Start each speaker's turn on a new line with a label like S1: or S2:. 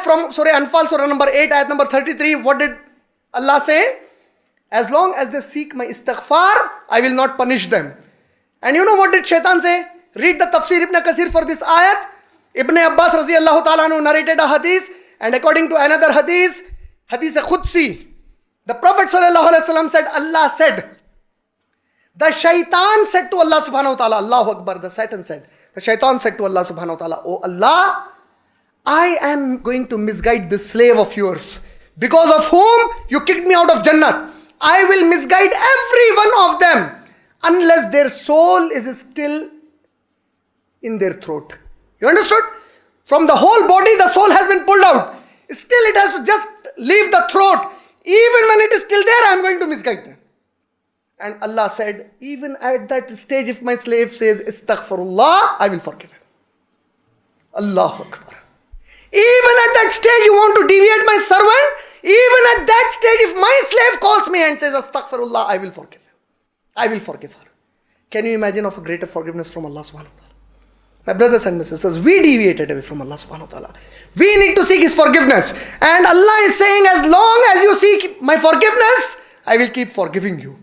S1: From Surah Anfal, Surah number 8, ayat number 33, what did Allah say? As long as they seek my istighfar, I will not punish them. And you know what did Shaitan say? Read the Tafsir Ibn Kasir for this ayat. Ibn Abbas Raziallahu Ta'ala narrated a hadith, and according to another hadith, Hadith Khudsi, the Prophet Sallallahu Alaihi Wasallam said, Allah said, the Shaitan said to Allah Subhanahu Wa Ta'ala, Allahu Akbar, the Satan said, the Shaitan said to Allah Subhanahu Wa Ta'ala, Oh Allah, I am going to misguide this slave of yours, because of whom you kicked me out of Jannah. I will misguide every one of them unless their soul is still in their throat. You understood? From the whole body, the soul has been pulled out. Still, it has to just leave the throat. Even when it is still there, I am going to misguide them. And Allah said, even at that stage, if my slave says, Astaghfirullah, I will forgive him. Allahu Akbar. Even at that stage, you want to deviate my servant? Even at that stage, if my slave calls me and says, Astaghfirullah, I will forgive him. I will forgive her. Can you imagine of a greater forgiveness from Allah subhanahu wa ta'ala? My brothers and my sisters, we deviated away from Allah subhanahu wa ta'ala. We need to seek His forgiveness. And Allah is saying, as long as you seek my forgiveness, I will keep forgiving you.